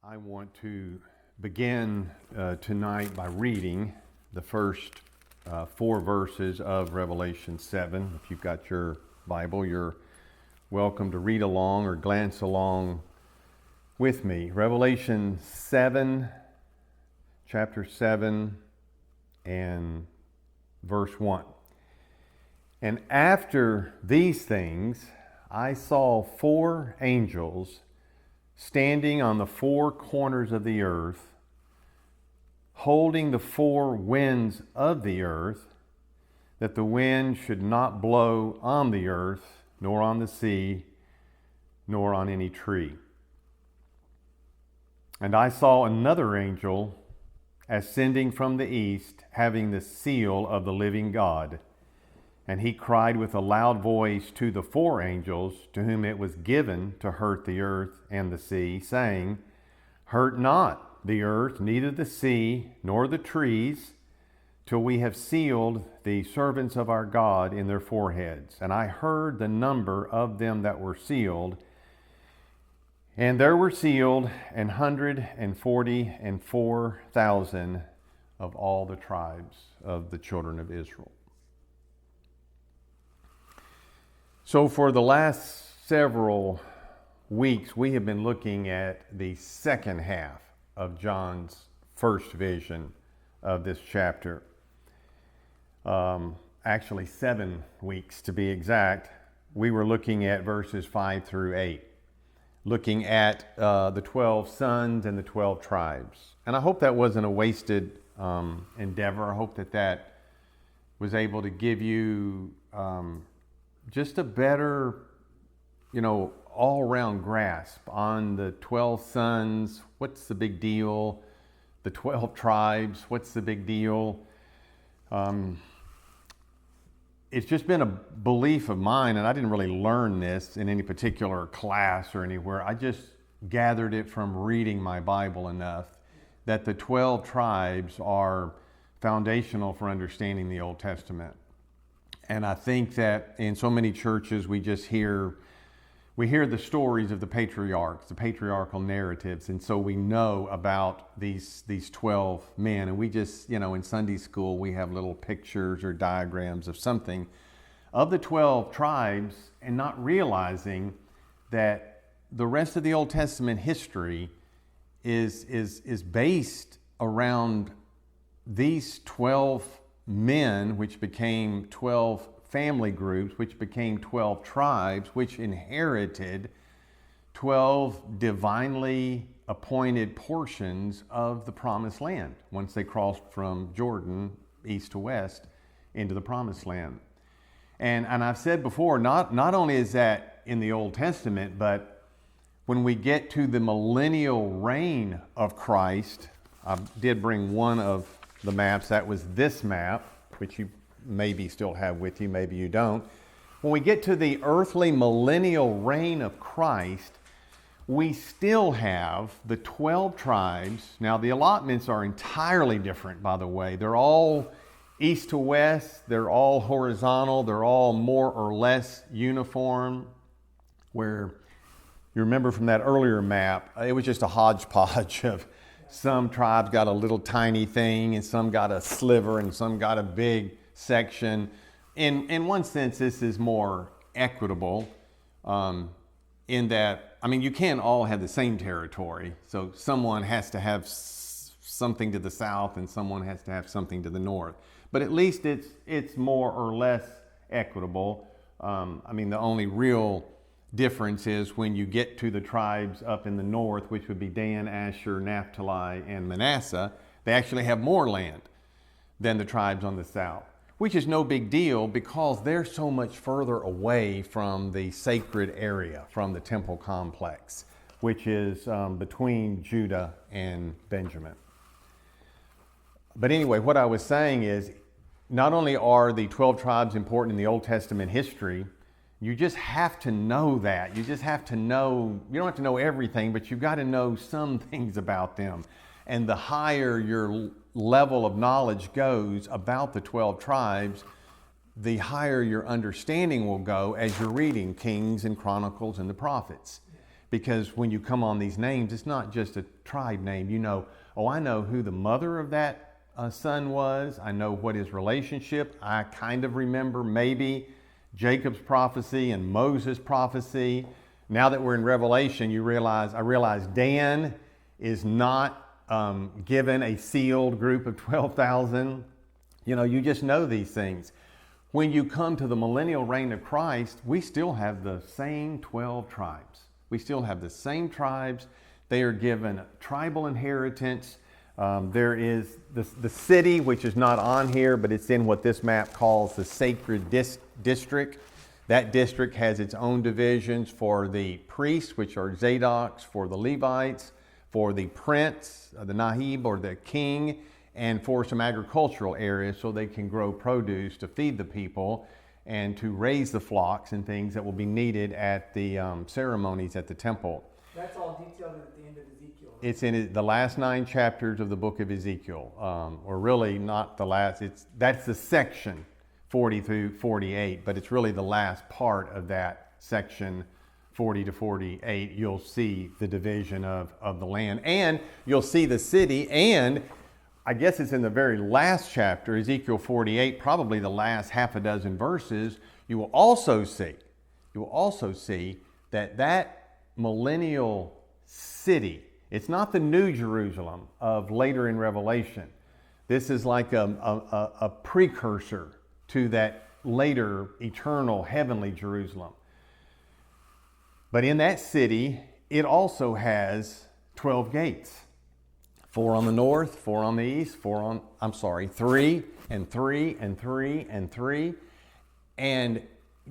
I want to begin tonight by reading the first 4 verses of Revelation 7. If you've got your Bible, you're welcome to read along or glance along with me. Revelation 7, chapter 7, and verse 1. And after these things, I saw 4 angels standing on the 4 corners of the earth, holding the 4 winds of the earth, that the wind should not blow on the earth, nor on the sea, nor on any tree. And I saw another angel ascending from the east, having the seal of the living God. And he cried with a loud voice to the 4 angels to whom it was given to hurt the earth and the sea, saying, Hurt not the earth, neither the sea, nor the trees, till we have sealed the servants of our God in their foreheads. And I heard the number of them that were sealed, and there were sealed 144,000 of all the tribes of the children of Israel. So for the last several weeks, we have been looking at the second half of John's first vision of this chapter. Actually 7 weeks to be exact. We were looking at verses 5 through 8, looking at the 12 sons and the 12 tribes. And I hope that wasn't a wasted endeavor. I hope that was able to give you just a better, all-around grasp on the 12 sons. What's the big deal? The 12 tribes, what's the big deal? It's just been a belief of mine, and I didn't really learn this in any particular class or anywhere. I just gathered it from reading my Bible enough that the 12 tribes are foundational for understanding the Old Testament. And I think that in so many churches we hear the stories of the patriarchs, the patriarchal narratives, and so we know about these 12 men, and we just, in Sunday school we have little pictures or diagrams of something of the 12 tribes, and not realizing that the rest of the Old Testament history is based around these 12 men, which became 12 family groups, which became 12 tribes, which inherited 12 divinely appointed portions of the promised land once they crossed from Jordan east to west into the promised land. And I've said before, not only is that in the Old Testament, but when we get to the millennial reign of Christ, I did bring one of the maps. That was this map, which you maybe still have with you, maybe you don't. When we get to the earthly millennial reign of Christ, we still have the 12 tribes. Now, the allotments are entirely different, by the way. They're all east to west. They're all horizontal. They're all more or less uniform. Where you remember from that earlier map, it was just a hodgepodge of some tribes got a little tiny thing, and some got a sliver, and some got a big section. In one sense, this is more equitable in that, you can't all have the same territory. So someone has to have something to the south, and someone has to have something to the north. But at least it's more or less equitable. The only real difference is when you get to the tribes up in the north, which would be Dan, Asher, Naphtali, and Manasseh, they actually have more land than the tribes on the south, which is no big deal because they're so much further away from the sacred area, from the temple complex, which is between Judah and Benjamin. But anyway, what I was saying is, not only are the 12 tribes important in the Old Testament history, you just have to know that. You just have to know, you don't have to know everything, but you've got to know some things about them. And the higher your level of knowledge goes about the 12 tribes, the higher your understanding will go as you're reading Kings and Chronicles and the prophets. Because when you come on these names, it's not just a tribe name. You know, oh, I know who the mother of that son was. I know what his relationship. I kind of remember maybe Jacob's prophecy and Moses' prophecy. Now that we're in Revelation, I realize Dan is not given a sealed group of 12,000. You know, you just know these things. When you come to the millennial reign of Christ, we still have the same 12 tribes. We still have the same tribes. They are given tribal inheritance. There is the city, which is not on here, but it's in what this map calls the sacred district. That district has its own divisions for the priests, which are Zadoks, for the Levites, for the prince, the Nahib or the king, and for some agricultural areas so they can grow produce to feed the people and to raise the flocks and things that will be needed at the ceremonies at the temple. That's all detailed at the end of Ezekiel. Right? It's in the last 9 chapters of the book of Ezekiel, or really not the last. That's the section 40 through 48, but it's really the last part of that section 40 to 48. You'll see the division of the land, and you'll see the city, and I guess it's in the very last chapter, Ezekiel 48, probably the last half a dozen verses. You will also see that millennial city, it's not the New Jerusalem of later in Revelation. This is like a precursor to that later eternal heavenly Jerusalem. But in that city, it also has 12 gates. 4 on the north, 4 on the east, 3 and 3 and 3 and 3. And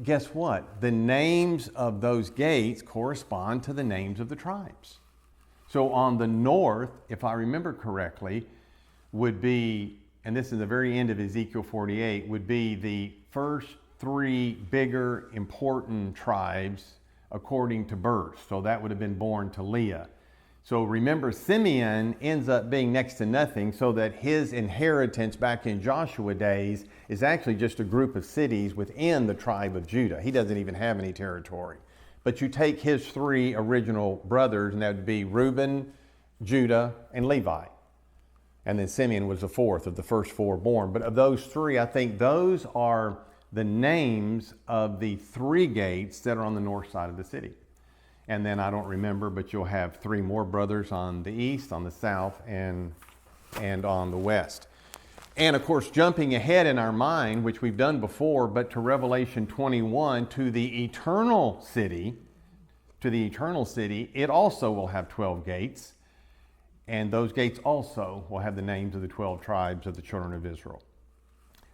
guess what? The names of those gates correspond to the names of the tribes. So on the north, if I remember correctly, would be, and this is the very end of Ezekiel 48, would be the first 3 bigger important tribes according to birth. So that would have been born to Leah. So remember, Simeon ends up being next to nothing, so that his inheritance back in Joshua days is actually just a group of cities within the tribe of Judah. He doesn't even have any territory. But you take his 3 original brothers, and that would be Reuben, Judah, and Levi. And then Simeon was the 4th of the first 4 born. But of those 3, I think those are the names of the 3 gates that are on the north side of the city. And then I don't remember, but you'll have 3 more brothers on the east, on the south, and on the west. And of course, jumping ahead in our mind, which we've done before, but to Revelation 21, to the eternal city, it also will have 12 gates. And those gates also will have the names of the 12 tribes of the children of Israel.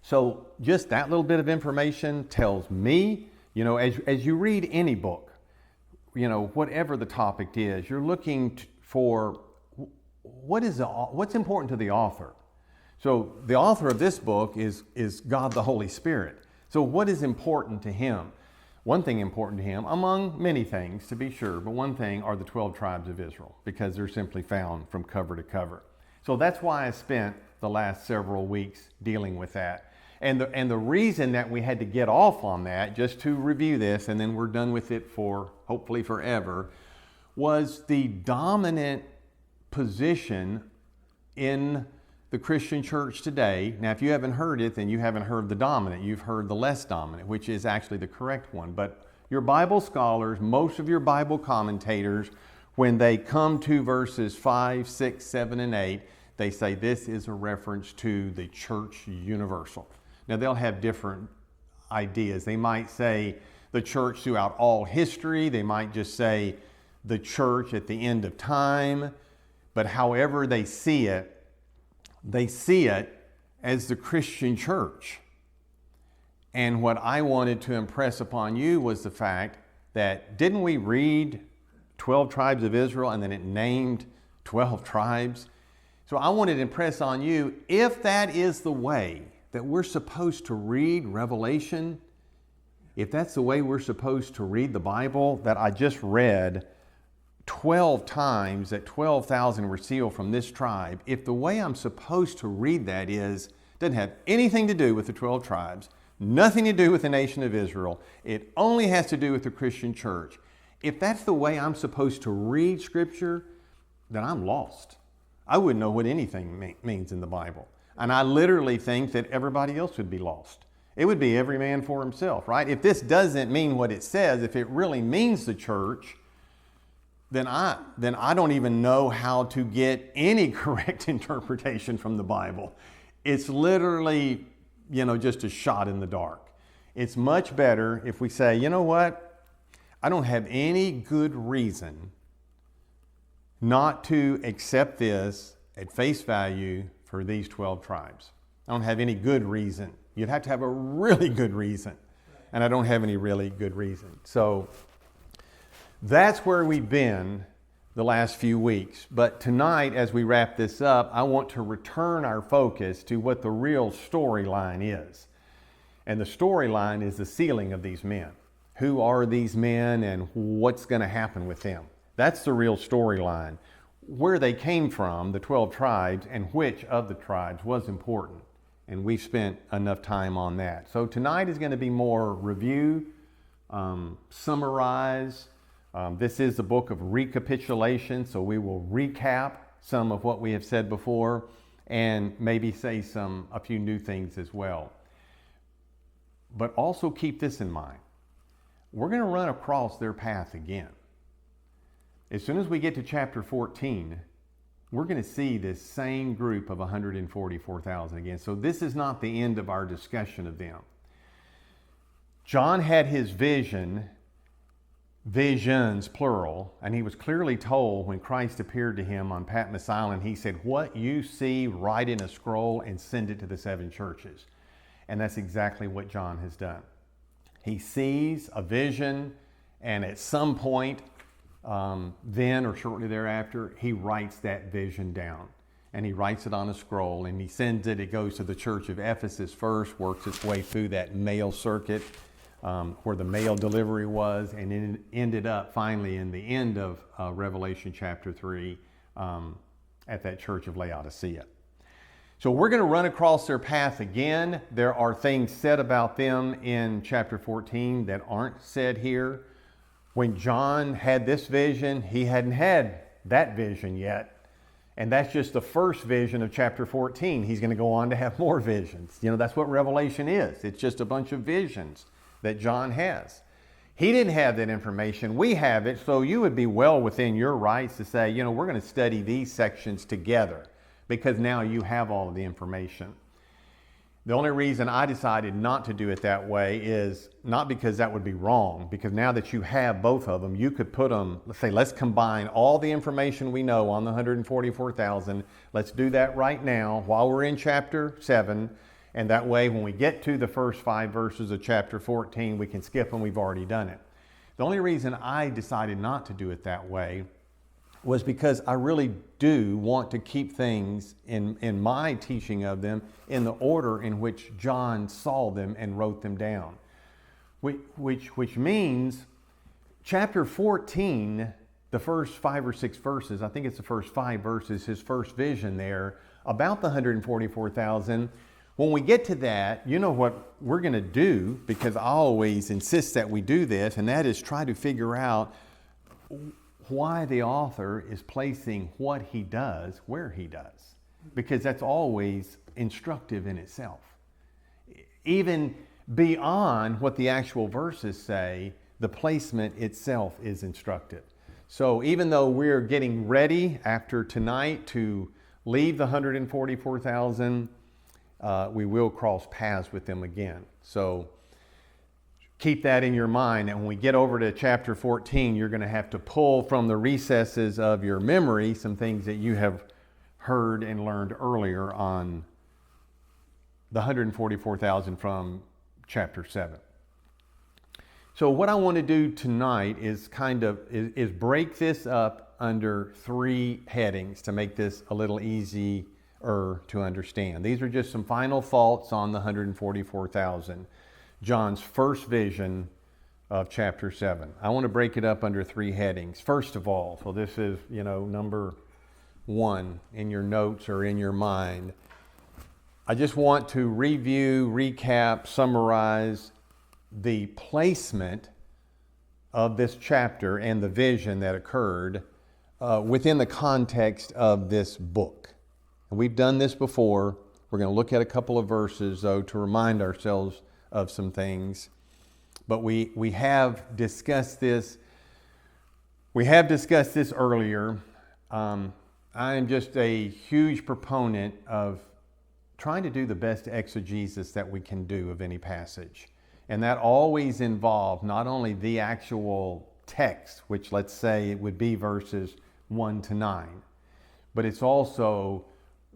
So just that little bit of information tells me, you know, as you read any book, you know, whatever the topic is, you're looking for what's important to the author. So the author of this book is God the Holy Spirit. So what is important to him? One thing important to him, among many things to be sure, but one thing are the 12 tribes of Israel, because they're simply found from cover to cover. So that's why I spent the last several weeks dealing with that. And the reason that we had to get off on that, just to review this, and then we're done with it for hopefully forever, was the dominant position in the Christian church today. Now, if you haven't heard it, then you haven't heard the dominant. You've heard the less dominant, which is actually the correct one. But your Bible scholars, most of your Bible commentators, when they come to verses 5, 6, 7, and 8, they say this is a reference to the church universal. Now, they'll have different ideas. They might say the church throughout all history. They might just say the church at the end of time. But however they see it as the Christian church. And what I wanted to impress upon you was the fact that, didn't we read 12 tribes of Israel and then it named 12 tribes? So I wanted to impress on you, if that is the way that we're supposed to read Revelation, if that's the way we're supposed to read the Bible that I just read 12 times, that 12,000 were sealed from this tribe, if the way I'm supposed to read that doesn't have anything to do with the 12 tribes, nothing to do with the nation of Israel, it only has to do with the Christian church. If that's the way I'm supposed to read Scripture, then I'm lost. I wouldn't know what anything means in the Bible. And I literally think that everybody else would be lost. It would be every man for himself, right? If this doesn't mean what it says, if it really means the church, then I don't even know how to get any correct interpretation from the Bible. It's literally, just a shot in the dark. It's much better if we say, you know what? I don't have any good reason not to accept this at face value for these 12 tribes. I don't have any good reason. You'd have to have a really good reason. And I don't have any really good reason. So that's where we've been the last few weeks. But tonight, as we wrap this up, I want to return our focus to what the real storyline is. And the storyline is the sealing of these men. Who are these men and what's going to happen with them? That's the real storyline. Where they came from, the 12 tribes, and which of the tribes was important. And we've spent enough time on that. So tonight is going to be more review, summarize. This is the book of recapitulation, so we will recap some of what we have said before and maybe say a few new things as well. But also keep this in mind. We're going to run across their path again. As soon as we get to chapter 14, we're going to see this same group of 144,000 again. So this is not the end of our discussion of them. John had his visions, plural, and he was clearly told when Christ appeared to him on Patmos Island, he said, what you see, write in a scroll and send it to the 7 churches. And that's exactly what John has done. He sees a vision, and at some point, then or shortly thereafter, he writes that vision down. And he writes it on a scroll, and he sends it. It goes to the church of Ephesus first, works its way through that mail circuit, where the mail delivery was, and it ended up finally in the end of Revelation chapter 3 at that church of Laodicea. So we're going to run across their path again. There are things said about them in chapter 14 that aren't said here. When John had this vision, he hadn't had that vision yet. And that's just the first vision of chapter 14. He's going to go on to have more visions. That's what Revelation is. It's just a bunch of visions that John has. He didn't have that information. We have it, so you would be well within your rights to say, we're going to study these sections together because now you have all of the information. The only reason I decided not to do it that way is not because that would be wrong, because now that you have both of them, you could put them, let's combine all the information we know on the 144,000. Let's do that right now while we're in chapter 7. And that way, when we get to the first 5 verses of chapter 14, we can skip them. We've already done it. The only reason I decided not to do it that way was because I really do want to keep things in my teaching of them in the order in which John saw them and wrote them down. Which means chapter 14, the first 5 or 6 verses, I think it's the first 5 verses, his first vision there, about the 144,000. When we get to that, you know what we're going to do, because I always insist that we do this, and that is try to figure out why the author is placing what he does where he does, because that's always instructive in itself. Even beyond what the actual verses say, the placement itself is instructive. So even though we're getting ready after tonight to leave the 144,000, we will cross paths with them again. So keep that in your mind, and when we get over to chapter 14, you're going to have to pull from the recesses of your memory some things that you have heard and learned earlier on the 144,000 from chapter 7. So what I want to do tonight is is break this up under 3 headings to make this a little easier to understand. These are just some final thoughts on the 144,000. John's first vision of chapter 7. I want to break it up under 3 headings. First of all, so this is, number 1 in your notes or in your mind. I just want to review, recap, summarize the placement of this chapter and the vision that occurred within the context of this book. And we've done this before. We're going to look at a couple of verses, though, to remind ourselves of some things. But we have discussed this. We have discussed this earlier. I am just a huge proponent of trying to do the best exegesis that we can do of any passage. And that always involves not only the actual text, which let's say it would be verses 1 to 9, but it's also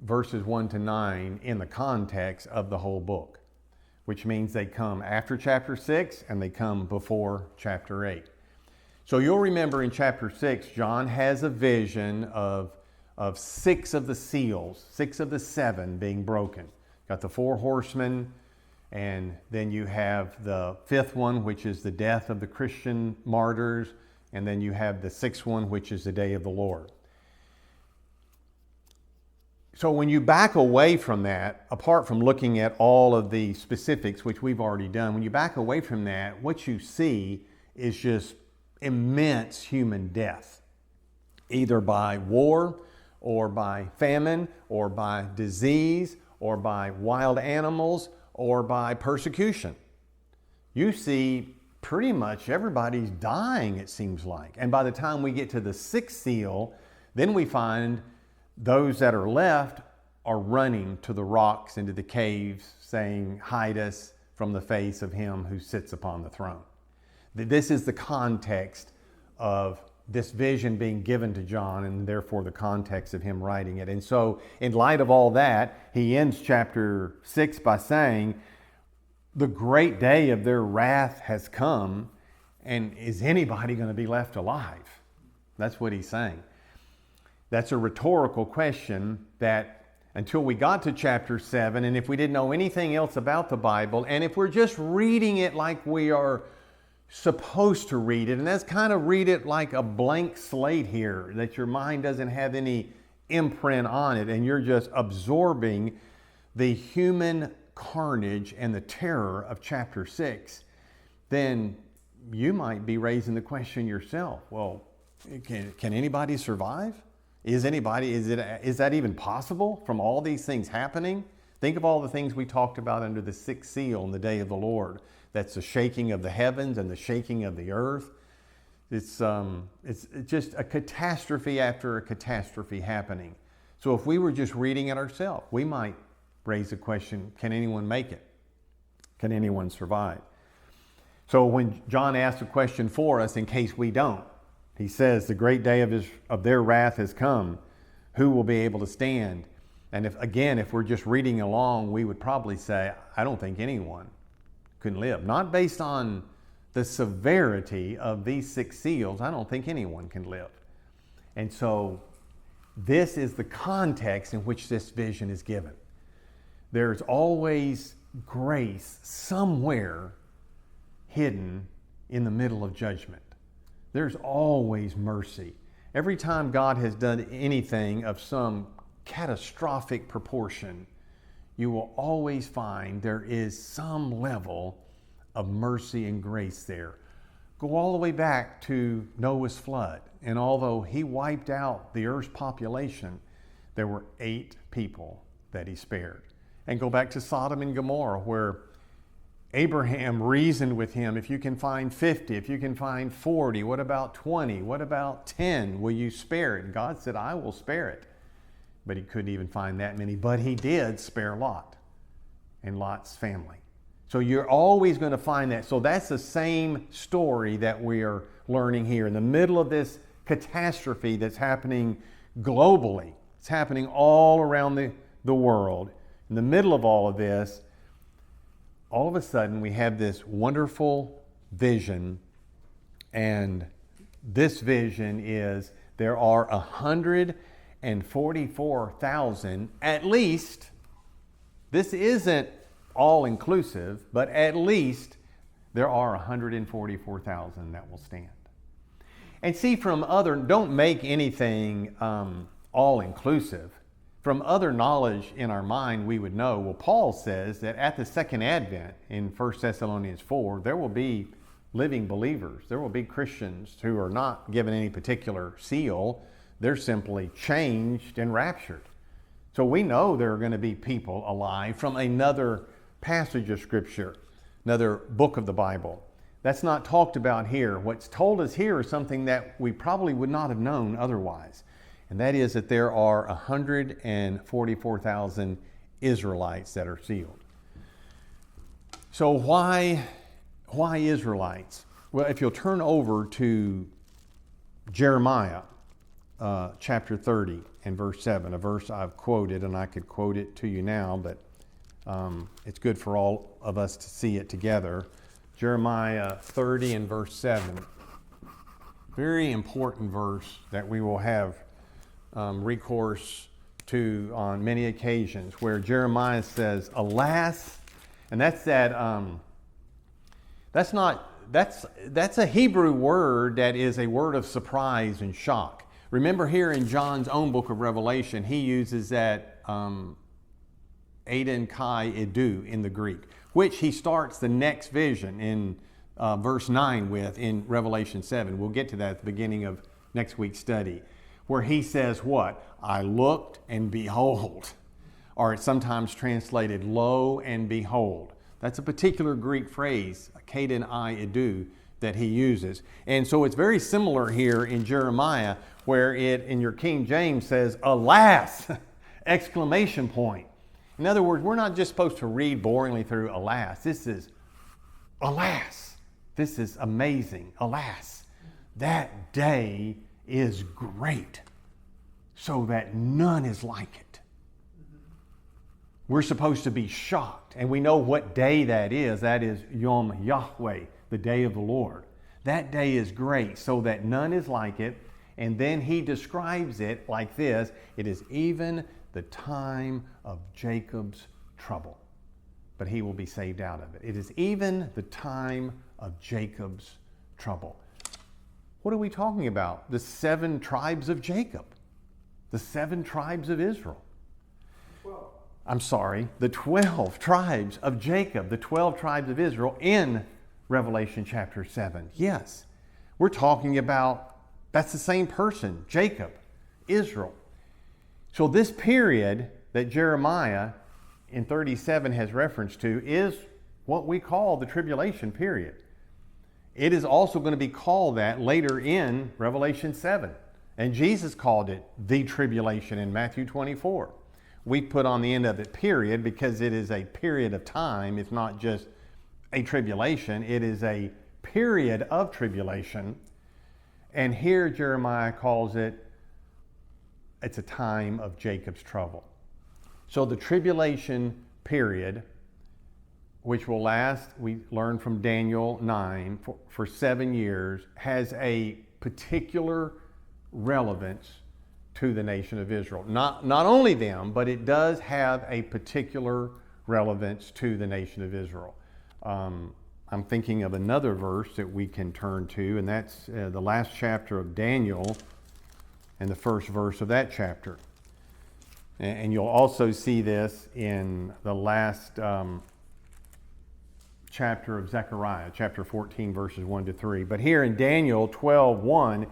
verses 1 to 9 in the context of the whole book, which means they come after chapter 6 and they come before chapter 8. So you'll remember in chapter 6, John has a vision of 6 of the seals, 6 of the 7 being broken. Got the 4 horsemen, and then you have the 5th one, which is the death of the Christian martyrs, and then you have the 6th one, which is the day of the Lord. So when you back away from that, apart from looking at all of the specifics, which we've already done, when you back away from that, what you see is just immense human death, either by war or by famine or by disease or by wild animals or by persecution. You see pretty much everybody's dying, it seems like. And by the time we get to the 6th seal, then we find those that are left are running to the rocks, into the caves, saying, "Hide us from the face of him who sits upon the throne." This is the context of this vision being given to John, and therefore the context of him writing it. And so in light of all that, he ends chapter 6 by saying, the great day of their wrath has come, and is anybody going to be left alive? That's what he's saying. That's a rhetorical question that until we got to chapter 7, and if we didn't know anything else about the Bible, and if we're just reading it like we are supposed to read it, and that's kind of read it like a blank slate here, that your mind doesn't have any imprint on it, and you're just absorbing the human carnage and the terror of chapter 6, then you might be raising the question yourself, well, can anybody survive? Is that even possible from all these things happening? Think of all the things we talked about under the 6th seal in the day of the Lord. That's the shaking of the heavens and the shaking of the earth. It's just a catastrophe after a catastrophe happening. So if we were just reading it ourselves, we might raise the question, can anyone make it? Can anyone survive? So when John asks a question for us, in case we don't, he says, the great day of their wrath has come. Who will be able to stand? And if we're just reading along, we would probably say, I don't think anyone can live. Not based on the severity of these 6 seals, I don't think anyone can live. And so this is the context in which this vision is given. There's always grace somewhere hidden in the middle of judgment. There's always mercy. Every time God has done anything of some catastrophic proportion, you will always find there is some level of mercy and grace there. Go all the way back to Noah's flood, and although he wiped out the earth's population, there were 8 people that he spared. And go back to Sodom and Gomorrah, where Abraham reasoned with him, if you can find 50, if you can find 40, what about 20? What about 10? Will you spare it? And God said, I will spare it. But he couldn't even find that many. But he did spare Lot and Lot's family. So you're always going to find that. So that's the same story that we are learning here. In the middle of this catastrophe that's happening globally, it's happening all around the world. In the middle of all of this, all of a sudden we have this wonderful vision, and this vision is there are 144,000 at least. This isn't all inclusive, but at least there are 144,000 that will stand. And see, don't make anything all inclusive. From other knowledge in our mind, we would know, well, Paul says that at the second advent in 1 Thessalonians 4, there will be living believers. There will be Christians who are not given any particular seal. They're simply changed and raptured. So we know there are going to be people alive from another passage of Scripture, another book of the Bible. That's not talked about here. What's told us here is something that we probably would not have known otherwise. And that is that there are 144,000 Israelites that are sealed. So why Israelites? Well, if you'll turn over to Jeremiah chapter 30 and verse 7, a verse I've quoted, and I could quote it to you now, but it's good for all of us to see it together. Jeremiah 30 and verse 7. Very important verse that we will have recourse to on many occasions, where Jeremiah says, "Alas," and that's a Hebrew word that is a word of surprise and shock. Remember here in John's own book of Revelation, he uses that Aden Kai Edu in the Greek, which he starts the next vision in verse 9 with in Revelation 7. We'll get to that at the beginning of next week's study, where he says what? "I looked and behold," or it's sometimes translated, "Lo and behold." That's a particular Greek phrase, Kaden I Edu, that he uses. And so it's very similar here in Jeremiah, where it in your King James says, "Alas!" exclamation point. In other words, we're not just supposed to read boringly through "alas." This is, "Alas!" This is amazing. "Alas! That day is great, so that none is like it." We're supposed to be shocked, and we know what day that is. That is Yom Yahweh, the day of the Lord. That day is great, so that none is like it. And then he describes it like this: "It is even the time of Jacob's trouble, but he will be saved out of it." It is even the time of Jacob's trouble. What are we talking about? The 7 tribes of Jacob, the 7 tribes of Israel. The 12 tribes of Jacob, the 12 tribes of Israel in Revelation chapter 7. Yes, we're talking about, that's the same person, Jacob, Israel. So this period that Jeremiah in 37 has reference to is what we call the tribulation period. It is also going to be called that later in Revelation 7. And Jesus called it the tribulation in Matthew 24. We put on the end of it period because it is a period of time. It's not just a tribulation. It is a period of tribulation. And here Jeremiah calls it, it's a time of Jacob's trouble. So the tribulation period, which will last, we learn from Daniel 9, for 7 years, has a particular relevance to the nation of Israel. Not only them, but it does have a particular relevance to the nation of Israel. I'm thinking of another verse that we can turn to, and that's the last chapter of Daniel and the first verse of that chapter. And you'll also see this in the last chapter of Zechariah, chapter 14, verses 1 to 3. But here in Daniel 12:1,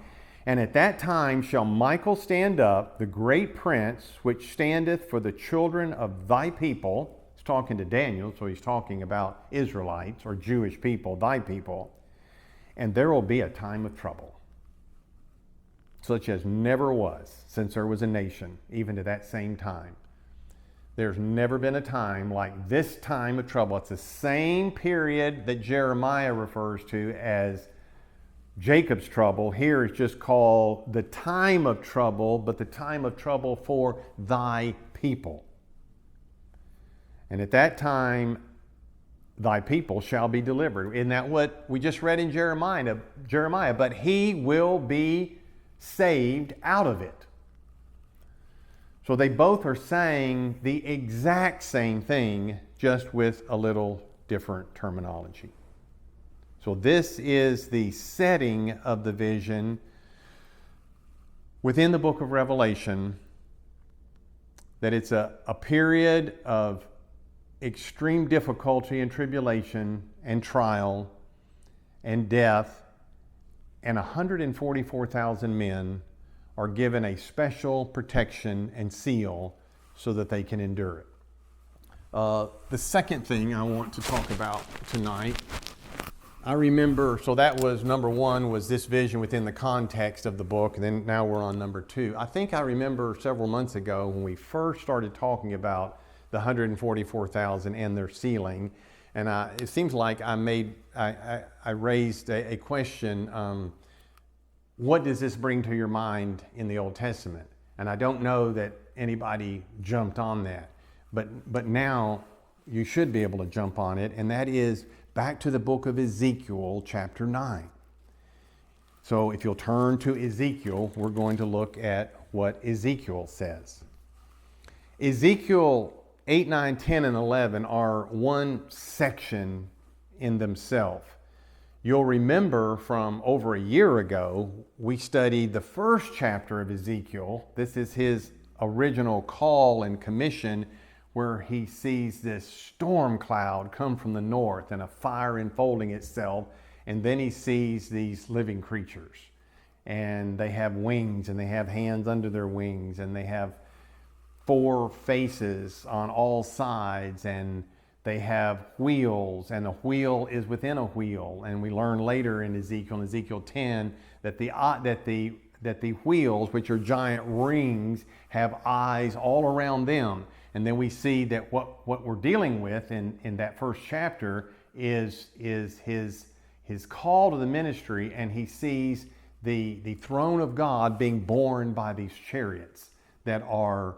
"And at that time shall Michael stand up, the great prince, which standeth for the children of thy people." He's talking to Daniel, so he's talking about Israelites or Jewish people, thy people. "And there will be a time of trouble, such as never was since there was a nation, even to that same time." There's never been a time like this time of trouble. It's the same period that Jeremiah refers to as Jacob's trouble. Here is just called the time of trouble, but the time of trouble for thy people. "And at that time, thy people shall be delivered." Isn't that what we just read in Jeremiah? But he will be saved out of it. So they both are saying the exact same thing, just with a little different terminology. So this is the setting of the vision within the book of Revelation, that it's a period of extreme difficulty and tribulation and trial, and death, and 144,000 men are given a special protection and seal so that they can endure it. The second thing I want to talk about tonight, I remember, so that was number one, was this vision within the context of the book, and then now we're on number two. I think I remember several months ago when we first started talking about the 144,000 and their sealing, and it seems like I raised a question, what does this bring to your mind in the Old Testament? And I don't know that anybody jumped on that, but now you should be able to jump on it, and that is back to the book of Ezekiel, chapter 9. So if you'll turn to Ezekiel, we're going to look at what Ezekiel says. Ezekiel 8, 9, 10, and 11 are one section in themselves. You'll remember from over a year ago, we studied the first chapter of Ezekiel. This is his original call and commission, where he sees this storm cloud come from the north and a fire enfolding itself, and then he sees these living creatures, and they have wings, and they have hands under their wings, and they have 4 faces on all sides, and they have wheels, and a wheel is within a wheel. And we learn later in Ezekiel 10, that the wheels, which are giant rings, have eyes all around them. And then we see that what we're dealing with in that first chapter is his call to the ministry, and he sees the throne of God being borne by these chariots that are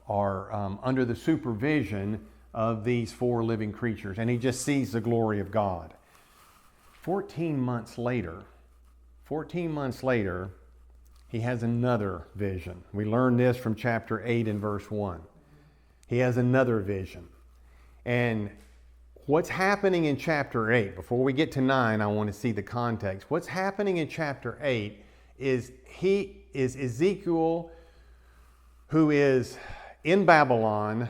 under the supervision of these 4 living creatures. And he just sees the glory of God. 14 months later, he has another vision. We learn this from chapter 8 and verse 1. He has another vision. And what's happening in chapter 8, before we get to 9, I want to see the context. What's happening in chapter 8 is Ezekiel, who is in Babylon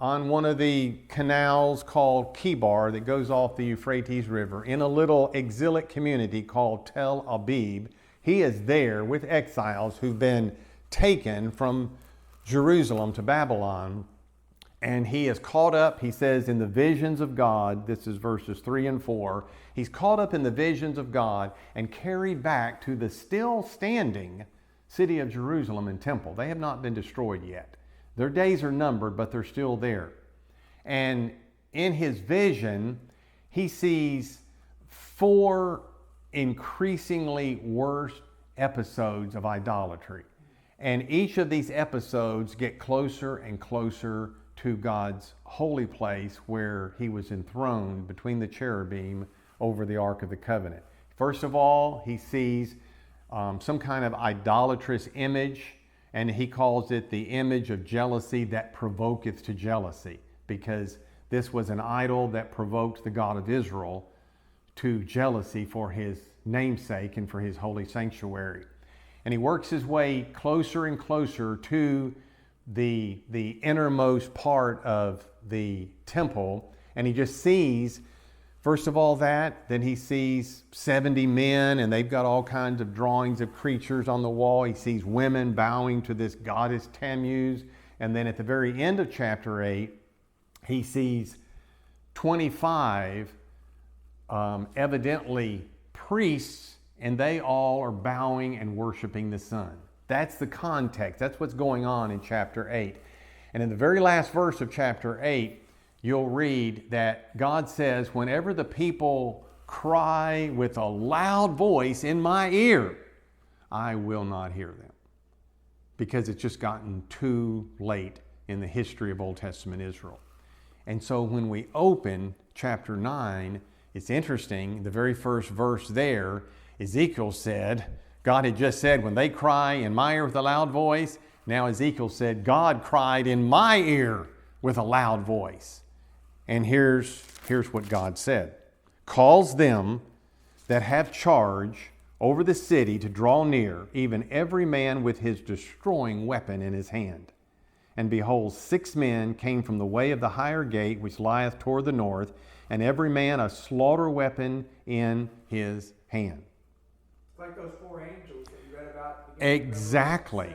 on one of the canals called Kibar that goes off the Euphrates River in a little exilic community called Tel Abib. He is there with exiles who've been taken from Jerusalem to Babylon. And he is caught up, he says, in the visions of God. This is verses 3 and 4. He's caught up in the visions of God and carried back to the still standing city of Jerusalem and temple. They have not been destroyed yet. Their days are numbered, but they're still there. And in his vision, he sees 4 increasingly worse episodes of idolatry. And each of these episodes get closer and closer to God's holy place where he was enthroned between the cherubim over the Ark of the Covenant. First of all, he sees some kind of idolatrous image, and he calls it the image of jealousy that provoketh to jealousy, because this was an idol that provoked the God of Israel to jealousy for his namesake and for his holy sanctuary. And he works his way closer and closer to the innermost part of the temple, and he just sees, first of all, then he sees 70 men, and they've got all kinds of drawings of creatures on the wall. He sees women bowing to this goddess Tammuz, and then at the very end of chapter 8, he sees 25 evidently priests, and they all are bowing and worshiping the sun. That's the context. That's what's going on in chapter 8. And in the very last verse of chapter 8, you'll read that God says, whenever the people cry with a loud voice in my ear, I will not hear them. Because it's just gotten too late in the history of Old Testament Israel. And so when we open chapter 9, it's interesting, the very first verse there, Ezekiel said, God had just said, when they cry in my ear with a loud voice, now Ezekiel said, God cried in my ear with a loud voice. And here's what God said. Calls them that have charge over the city to draw near, even every man with his destroying weapon in his hand. And behold, 6 men came from the way of the higher gate, which lieth toward the north, and every man a slaughter weapon in his hand. It's like those 4 angels that you read about. Exactly.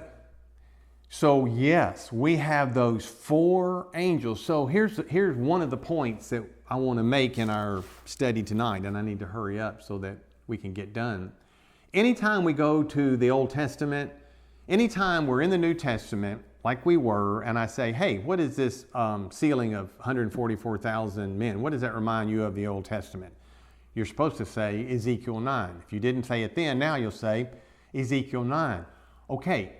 So yes, we have those 4 angels. So here's one of the points that I want to make in our study tonight, and I need to hurry up so that we can get done. Anytime we go to the Old Testament, anytime we're in the New Testament, like we were, and I say, hey, what is this sealing of 144,000 men? What does that remind you of the Old Testament? You're supposed to say Ezekiel 9. If you didn't say it then, now you'll say Ezekiel 9. Okay,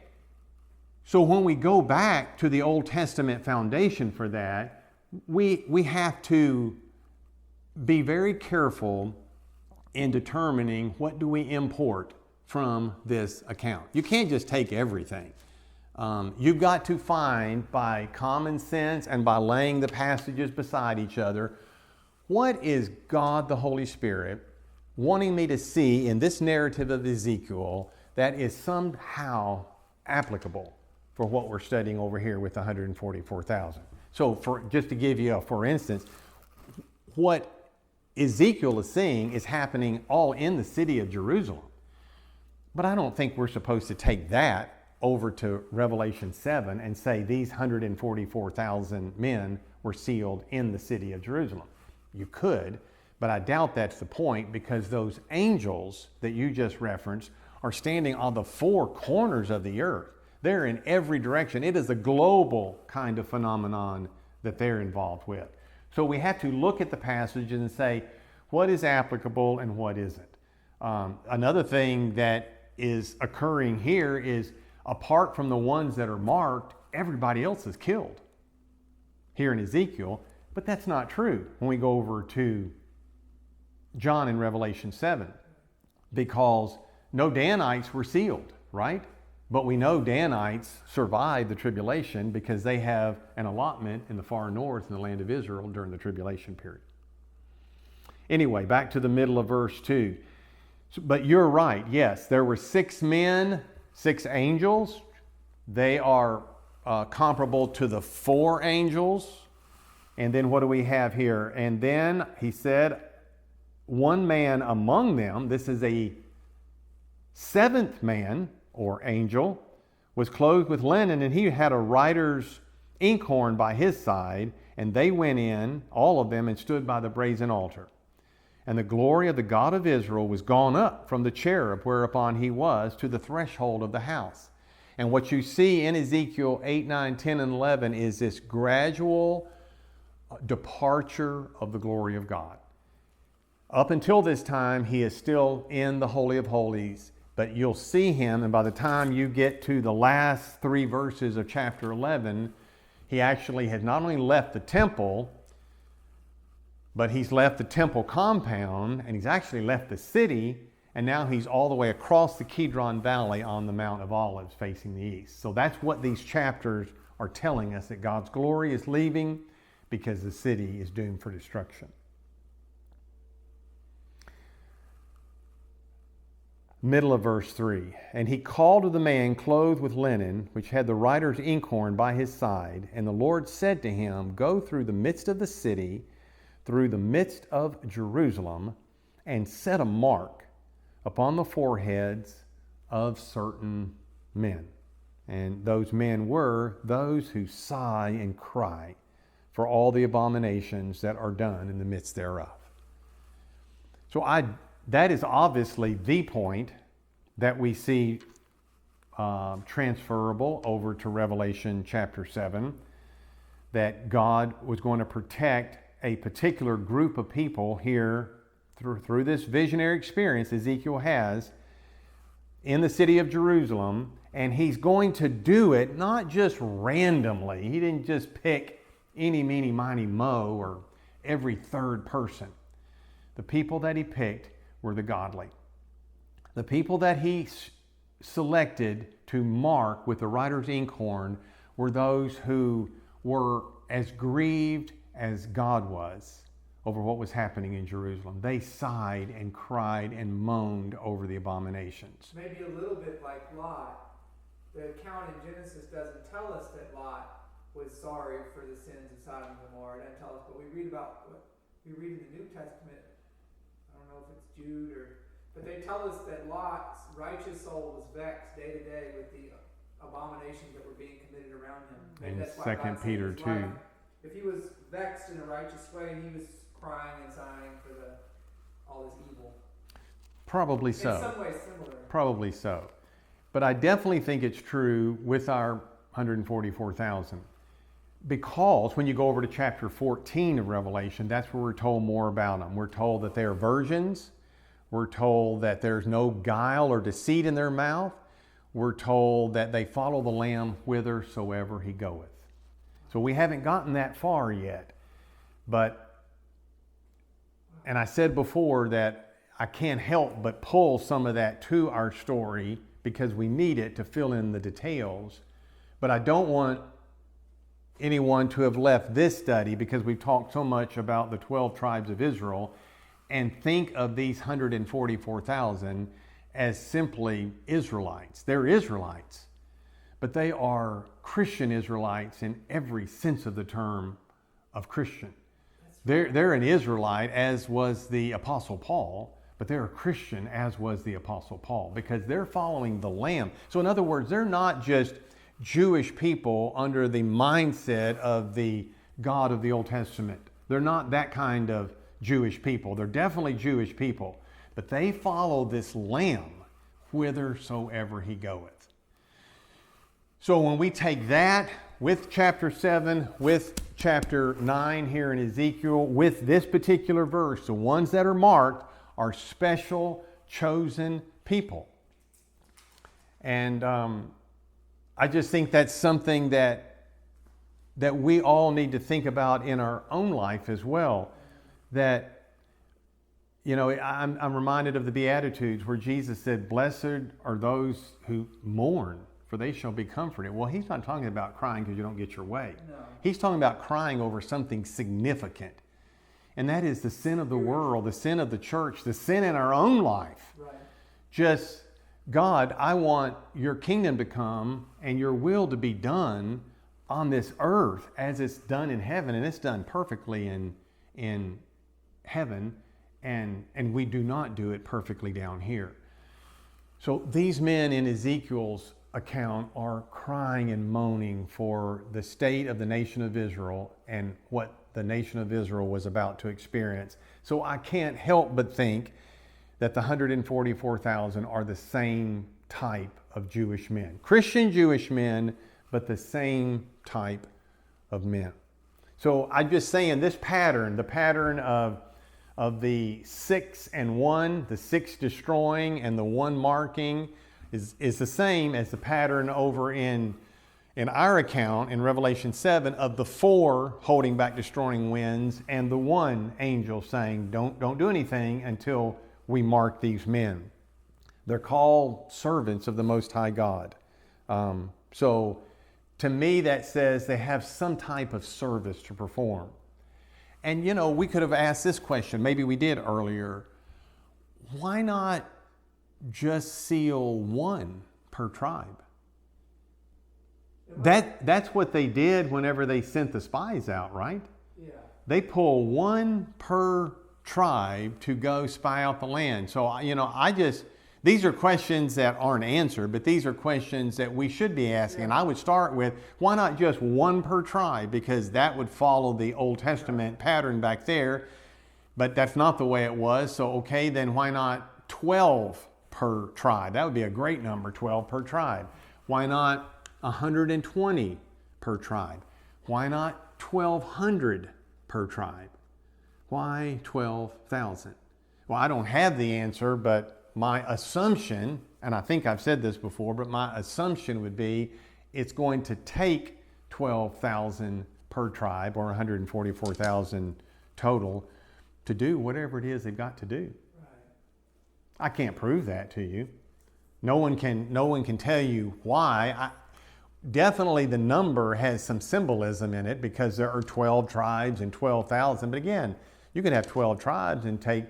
so when we go back to the Old Testament foundation for that, we have to be very careful in determining what do we import from this account. You can't just take everything. You've got to find, by common sense and by laying the passages beside each other, what is God the Holy Spirit wanting me to see in this narrative of Ezekiel that is somehow applicable for what we're studying over here with 144,000. So just to give you for instance, what Ezekiel is seeing is happening all in the city of Jerusalem. But I don't think we're supposed to take that over to Revelation 7 and say these 144,000 men were sealed in the city of Jerusalem. You could, but I doubt that's the point, because those angels that you just referenced are standing on the 4 corners of the earth. They're in every direction. It is a global kind of phenomenon that they're involved with. So we have to look at the passage and say, what is applicable and what isn't? Another thing that is occurring here is, apart from the ones that are marked, everybody else is killed here in Ezekiel. But that's not true when we go over to John in Revelation 7, because no Danites were sealed, right? But we know Danites survived the tribulation because they have an allotment in the far north in the land of Israel during the tribulation period. Anyway, back to the middle of verse 2. But you're right, yes, there were 6 men, 6 angels. They are comparable to the 4 angels. And then what do we have here? And then he said, one man among them, this is a 7th man or angel, was clothed with linen, and he had a writer's inkhorn by his side, and they went in, all of them, and stood by the brazen altar. And the glory of the God of Israel was gone up from the cherub whereupon he was to the threshold of the house. And what you see in Ezekiel 8, 9, 10, and 11 is this gradual departure of the glory of God. Up until this time, he is still in the Holy of Holies, but you'll see him, and by the time you get to the last 3 verses of chapter 11, he actually has not only left the temple, but he's left the temple compound, and he's actually left the city, and now he's all the way across the Kidron Valley on the Mount of Olives facing the east. So that's what these chapters are telling us, that God's glory is leaving because the city is doomed for destruction. Middle of verse 3. And he called to the man clothed with linen, which had the writer's inkhorn by his side. And the Lord said to him, go through the midst of the city, through the midst of Jerusalem, and set a mark upon the foreheads of certain men. And those men were those who sigh and cry for all the abominations that are done in the midst thereof. So that is obviously the point that we see transferable over to Revelation chapter 7, that God was going to protect a particular group of people here through this visionary experience Ezekiel has in the city of Jerusalem, and he's going to do it not just randomly. He didn't just pick eeny, meeny, miny, mo, or every third person. The people that he picked were the godly. The people that he selected to mark with the writer's inkhorn were those who were as grieved as God was over what was happening in Jerusalem. They sighed and cried and moaned over the abominations. Maybe a little bit like Lot. The account in Genesis doesn't tell us that Lot was sorry for the sins of Sodom and Gomorrah. It doesn't tell us, but we read about what we read in the New Testament. I don't know if it's Jude but they tell us that Lot's righteous soul was vexed day to day with the abominations that were being committed around him. In that's why 2 God Peter saved his 2. life. If he was vexed in a righteous way, he was crying and sighing for all this evil. Probably so. In some ways similar. Probably so. But I definitely think it's true with our 144,000. Because when you go over to chapter 14 of Revelation, that's where we're told more about them. We're told that they are virgins. We're told that there's no guile or deceit in their mouth. We're told that they follow the Lamb whithersoever he goeth. So we haven't gotten that far yet. And I said before that I can't help but pull some of that to our story because we need it to fill in the details. But I don't want anyone to have left this study, because we've talked so much about the 12 tribes of Israel, and think of these 144,000 as simply Israelites. They're Israelites, but they are Christian Israelites in every sense of the term of Christian. They're an Israelite, as was the Apostle Paul, but they're a Christian, as was the Apostle Paul, because they're following the Lamb. So in other words, they're not just Jewish people under the mindset of the God of the Old Testament. They're not that kind of Jewish people. They're definitely Jewish people, but they follow this Lamb whithersoever he goeth. So when we take that with chapter 7, with chapter 9 here in Ezekiel, with this particular verse, the ones that are marked are special, chosen people. And I just think that's something that we all need to think about in our own life as well. That, you know, I'm reminded of the Beatitudes where Jesus said, "Blessed are those who mourn, for they shall be comforted." Well, he's not talking about crying because you don't get your way. No. He's talking about crying over something significant. And that is the sin of the world, the sin of the church, the sin in our own life. Right. Just, God, I want your kingdom to come and your will to be done on this earth as it's done in heaven. And it's done perfectly in heaven. And we do not do it perfectly down here. So these men in Ezekiel's account are crying and moaning for the state of the nation of Israel and what the nation of Israel was about to experience. So I can't help but think that the 144,000 are the same type of Jewish men. Christian Jewish men, but the same type of men. So I'm just saying this pattern, the pattern of the 6 and 1, the 6 destroying and the 1 marking, is the same as the pattern over in our account in Revelation 7 of the 4 holding back destroying winds and the 1 angel saying, don't do anything until we mark these men. They're called servants of the Most High God. So to me, that says they have some type of service to perform. And, you know, we could have asked this question, maybe we did earlier. Why not just seal 1 per tribe? That's what they did whenever they sent the spies out, right? Yeah. They pull 1 per tribe to go spy out the land. So, you know, these are questions that aren't answered, but these are questions that we should be asking. And I would start with, why not just 1 per tribe? Because that would follow the Old Testament pattern back there. But that's not the way it was. So, okay, then why not 12 per tribe? That would be a great number, 12 per tribe. Why not 120 per tribe? Why not 1,200 per tribe? Why 12,000? Well, I don't have the answer, but my assumption, and I think I've said this before, but my assumption would be it's going to take 12,000 per tribe, or 144,000 total, to do whatever it is they've got to do. Right. I can't prove that to you. No one can tell you why. Definitely the number has some symbolism in it because there are 12 tribes and 12,000. But again, you could have 12 tribes and take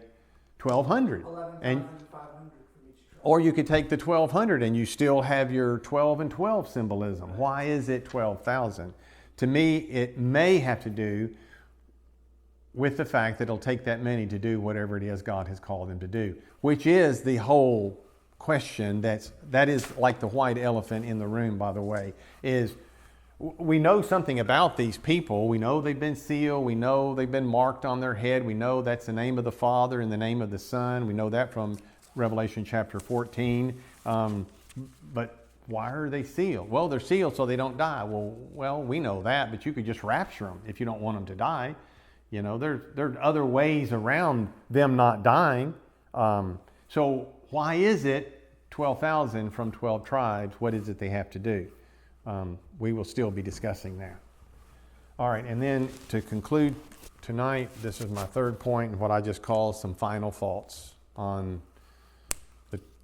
1,200. 11,500 from each tribe. Or you could take the 1,200 and you still have your 12 and 12 symbolism. Why is it 12,000? To me, it may have to do with the fact that it'll take that many to do whatever it is God has called them to do, which is the whole question. That is like the white elephant in the room, by the way, is we know something about these people. We know they've been sealed. We know they've been marked on their head. We know that's the name of the Father and the name of the Son. We know that from Revelation chapter 14. But why are they sealed? Well, they're sealed so they don't die. Well, we know that, but you could just rapture them if you don't want them to die. You know, there are other ways around them not dying. So why is it 12,000 from 12 tribes? What is it they have to do? We will still be discussing that. All right, and then to conclude tonight, this is my third point, what I just call some final thoughts on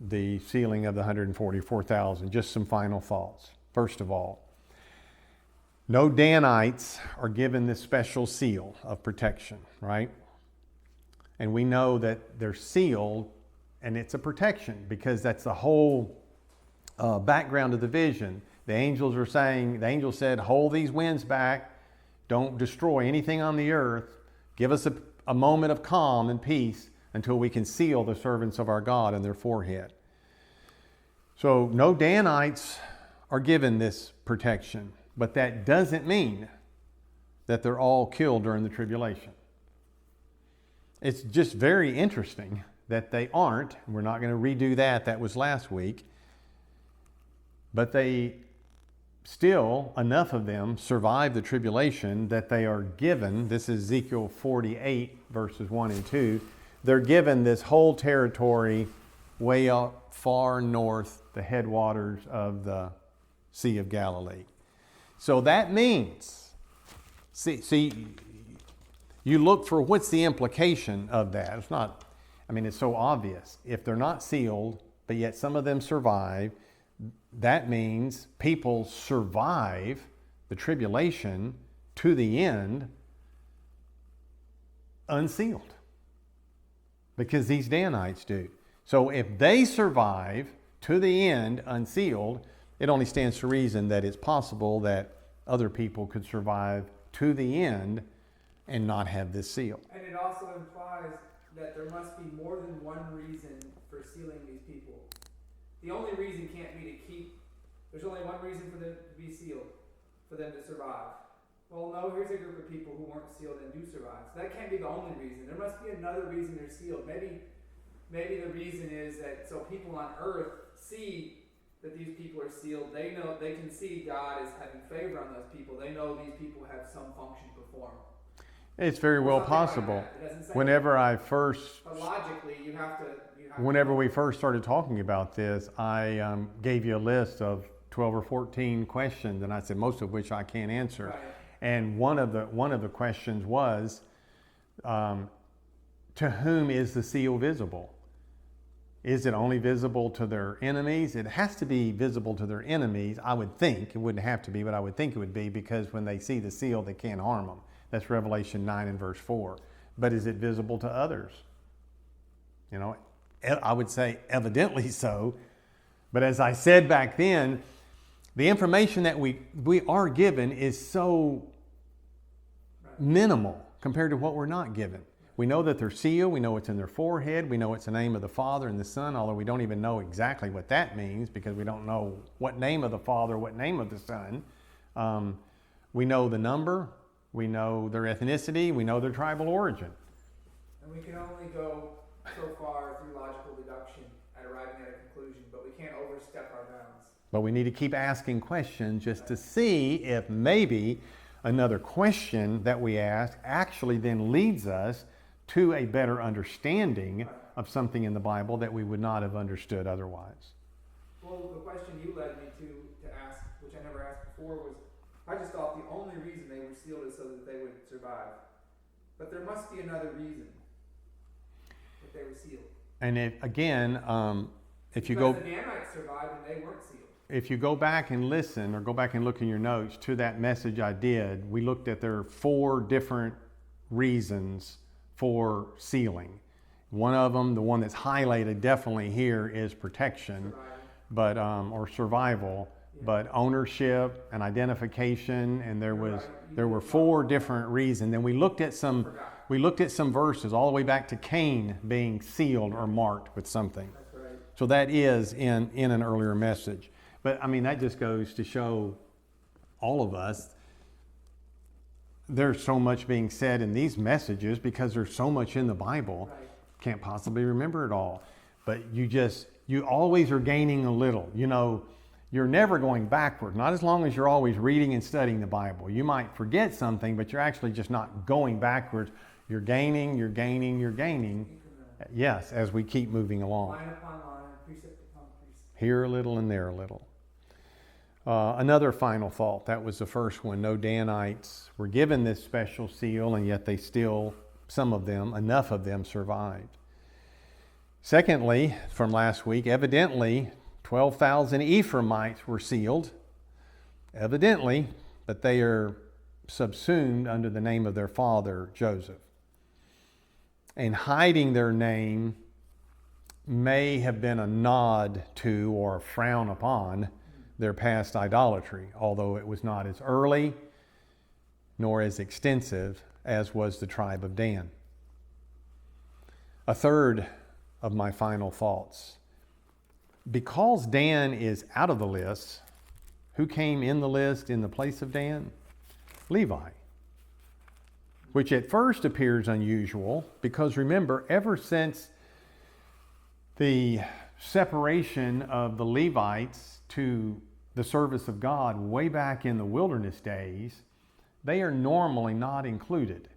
the sealing of the 144,000. Just some final thoughts. First of all, no Danites are given this special seal of protection, right? And we know that they're sealed, and it's a protection because that's the whole background of the vision. The angels are saying, the angel said, hold these winds back. Don't destroy anything on the earth. Give us a moment of calm and peace until we can seal the servants of our God in their forehead. So no Danites are given this protection, but that doesn't mean that they're all killed during the tribulation. It's just very interesting that they aren't. We're not going to redo that. That was last week. But they still, enough of them survive the tribulation that they are given, this is Ezekiel 48 verses 1 and 2, they're given this whole territory way up far north, the headwaters of the Sea of Galilee. So that means, see, you look for what's the implication of that. It's not, it's so obvious. If they're not sealed, but yet some of them survive, that means people survive the tribulation to the end unsealed. Because these Danites do. So if they survive to the end unsealed, it only stands to reason that it's possible that other people could survive to the end and not have this seal. And it also implies that there must be more than one reason for sealing these people. The only reason can't be to keep, there's only one reason for them to be sealed, for them to survive. Well, no, here's a group of people who weren't sealed and do survive. So that can't be the only reason. There must be another reason they're sealed. Maybe the reason is that so people on earth see that these people are sealed. They know, they can see God is having favor on those people. They know these people have some function to perform. It's very well possible. Whenever I first, but logically, you have to. Whenever we first started talking about this, I gave you a list of 12 or 14 questions, and I said most of which I can't answer. Right. And one of the questions was, to whom is the seal visible? Is it only visible to their enemies? It has to be visible to their enemies, I would think. It wouldn't have to be, but I would think it would be, because when they see the seal, they can't harm them. That's Revelation 9 and verse 4. But is it visible to others? I would say evidently so. But as I said back then, the information that we are given is so minimal compared to what we're not given. We know that they're sealed. We know it's in their forehead. We know it's the name of the Father and the Son, although we don't even know exactly what that means because we don't know what name of the Father, what name of the Son. We know the number. We know their ethnicity. We know their tribal origin. And we can only go so far through logical deduction at arriving at a conclusion, but we can't overstep our bounds. But we need to keep asking questions just to see if maybe another question that we ask actually then leads us to a better understanding of something in the Bible that we would not have understood otherwise. Well, the question you led me to ask, which I never asked before, was I just thought the only reason they were sealed is so that they would survive. But there must be another reason that they were sealed. And if the Danites survived and they weren't sealed. If you go back and listen or go back and look in your notes to that message I did, we looked at there are 4 different reasons for sealing. One of them, the one that's highlighted definitely here, is protection, or survival. but ownership and identification, and there You're was right. You there did were talk 4 about different reasons. And we looked at some verses all the way back to Cain being sealed or marked with something. That's right. So that is in an earlier message. But I mean, that just goes to show all of us there's so much being said in these messages because there's so much in the Bible. Right. Can't possibly remember it all. But you always are gaining a little. You know, you're never going backward, not as long as you're always reading and studying the Bible. You might forget something, but you're actually just not going backwards. You're gaining. Yes, as we keep moving along. Line upon line, precept upon precept. Here a little and there a little. Another final thought, that was the first one. No Danites were given this special seal, and yet they still, enough of them survived. Secondly, from last week, evidently 12,000 Ephraimites were sealed. Evidently, but they are subsumed under the name of their father, Joseph. And hiding their name may have been a nod to or a frown upon their past idolatry, although it was not as early nor as extensive as was the tribe of Dan. A third of my final thoughts. Because Dan is out of the list, who came in the list in the place of Dan? Levi. Which at first appears unusual because remember, ever since the separation of the Levites to the service of God way back in the wilderness days, they are normally not included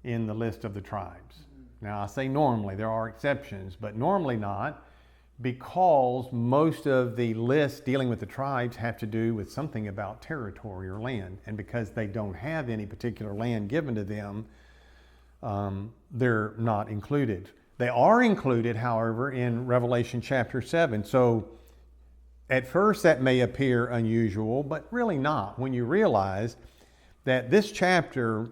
in the list of the tribes. Now I say normally, there are exceptions, but normally not, because most of the lists dealing with the tribes have to do with something about territory or land. And because they don't have any particular land given to them, they're not included. They are included, however, in Revelation chapter 7. So at first that may appear unusual, but really not when you realize that this chapter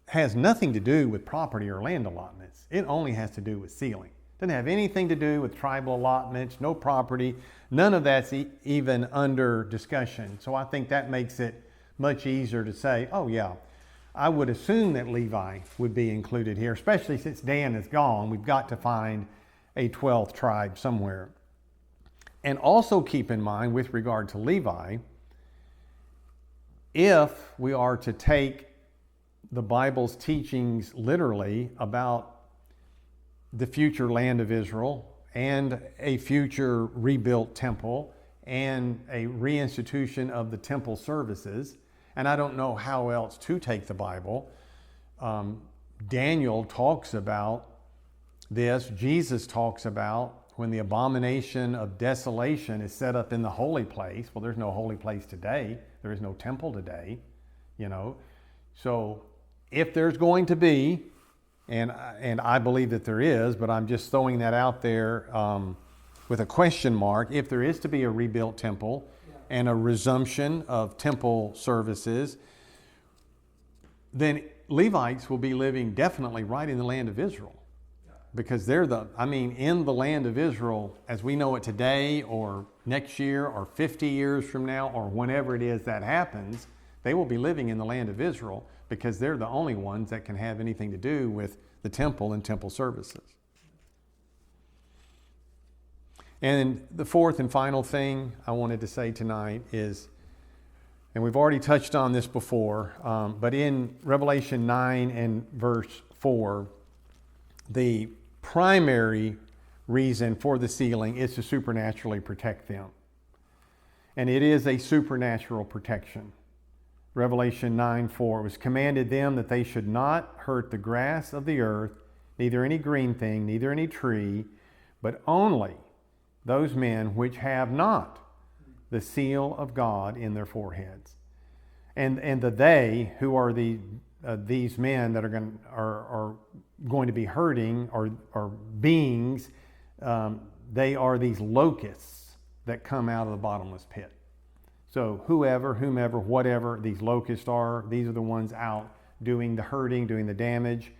has nothing to do with property or land allotments. It only has to do with sealing. It doesn't have anything to do with tribal allotments, no property. None of that's even under discussion. So I think that makes it much easier to say, oh yeah, I would assume that Levi would be included here, especially since Dan is gone. We've got to find a 12th tribe somewhere. And also keep in mind with regard to Levi, if we are to take the Bible's teachings literally about the future land of Israel and a future rebuilt temple and a reinstitution of the temple services, and I don't know how else to take the Bible. Daniel talks about this. Jesus talks about when the abomination of desolation is set up in the holy place. Well, there's no holy place today. There is no temple today, you know. So if there's going to be, and I believe that there is, but I'm just throwing that out there with a question mark, if there is to be a rebuilt temple and a resumption of temple services, then Levites will be living definitely right in the land of Israel. Because they're in the land of Israel as we know it today or next year or 50 years from now or whenever it is that happens, they will be living in the land of Israel because they're the only ones that can have anything to do with the temple and temple services. And the fourth and final thing I wanted to say tonight is, and we've already touched on this before, but in Revelation 9 and verse 4, the primary reason for the sealing is to supernaturally protect them. And it is a supernatural protection. Revelation 9:4, it was commanded them that they should not hurt the grass of the earth, neither any green thing, neither any tree, but only those men which have not the seal of God in their foreheads. And the they, who are these men that are going to be hurting, or beings, they are these locusts that come out of the bottomless pit. So whomever, whatever these locusts are, these are the ones out doing the hurting, doing the damage.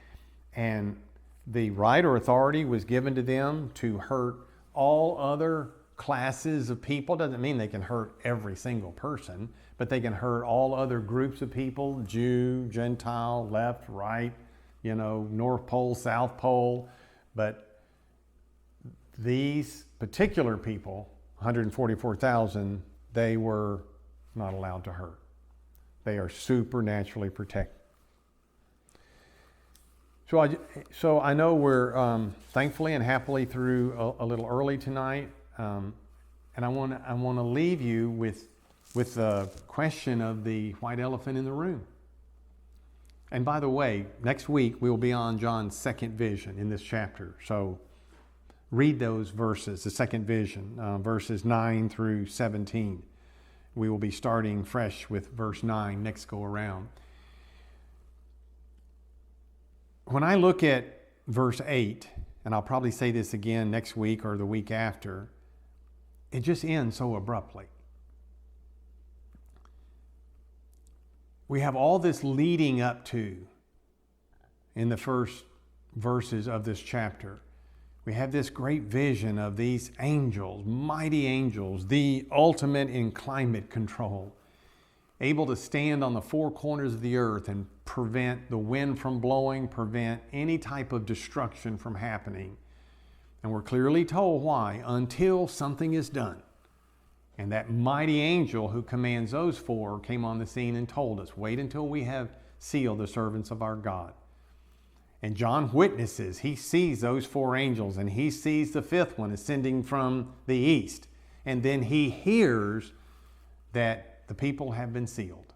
And the right or authority was given to them to hurt all other classes of people. Doesn't mean they can hurt every single person, but they can hurt all other groups of people, Jew, Gentile, left, right, North Pole, South Pole. But these particular people, 144,000, they were not allowed to hurt. They are supernaturally protected. So I know we're thankfully and happily through a little early tonight, and I want to leave you with the question of the white elephant in the room. And by the way, next week we will be on John's second vision in this chapter. So read those verses, the second vision, verses 9 through 17. We will be starting fresh with verse 9 next go around. When I look at verse 8, and I'll probably say this again next week or the week after, it just ends so abruptly. We have all this leading up to in the first verses of this chapter. We have this great vision of these angels, mighty angels, the ultimate in climate control, able to stand on the four corners of the earth and prevent the wind from blowing, prevent any type of destruction from happening. And we're clearly told why, until something is done. And that mighty angel who commands those four came on the scene and told us, wait until we have sealed the servants of our God. And John witnesses, he sees those four angels, and he sees the fifth one ascending from the east. And then he hears that the people have been sealed.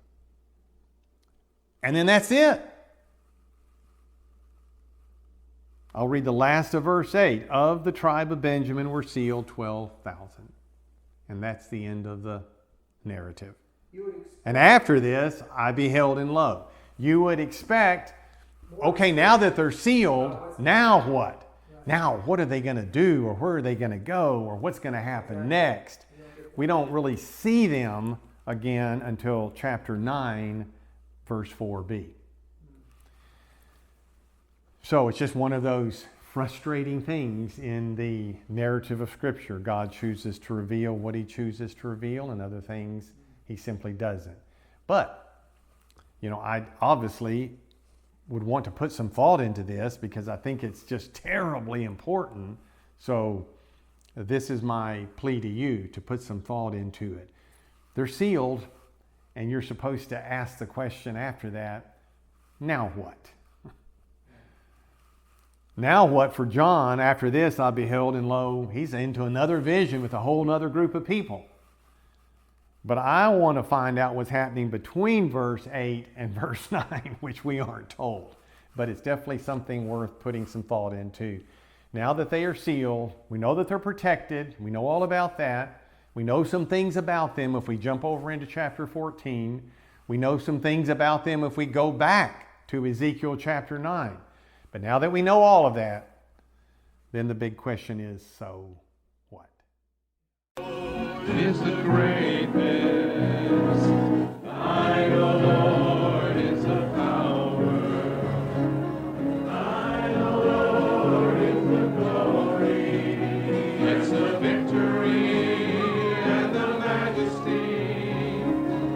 And then that's it. I'll read the last of verse 8. Of the tribe of Benjamin were sealed 12,000. And that's the end of the narrative. And after this, I beheld and lo. You would expect, okay, now that they're sealed, now what? Now, what are they going to do? Or where are they going to go? Or what's going to happen next? We don't really see them again until chapter 9, verse 4b. So it's just one of those frustrating things in the narrative of Scripture. God chooses to reveal what he chooses to reveal, and other things he simply doesn't. But, I obviously would want to put some thought into this because I think it's just terribly important. So this is my plea to you to put some thought into it. They're sealed, and you're supposed to ask the question after that, now what? Now what for John? After this I beheld, and lo, he's into another vision with a whole other group of people. But I want to find out what's happening between verse 8 and verse 9, which we aren't told. But it's definitely something worth putting some thought into. Now that they are sealed, we know that they're protected. We know all about that. We know some things about them if we jump over into chapter 14. We know some things about them if we go back to Ezekiel chapter 9. But now that we know all of that, then the big question is, so what? Is the greatness, thine, O Lord, is the power, thine, O Lord, is the glory, it's the victory and the majesty,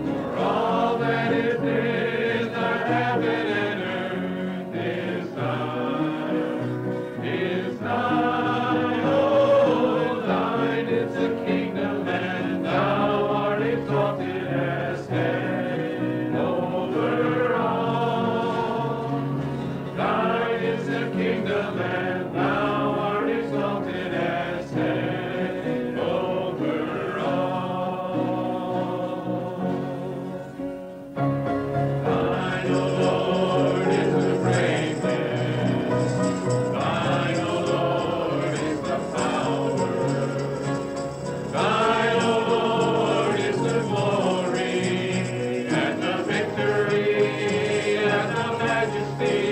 for all that is in the heaven and earth is thine, oh, thine is the kingdom, and thou art exalted as head over all. Thine is the kingdom, and thou art exalted as head over all. Thine, O Lord, is the greatness. Thine, O Lord, is the power. Thine, O Lord, is the glory, and the victory, and the majesty,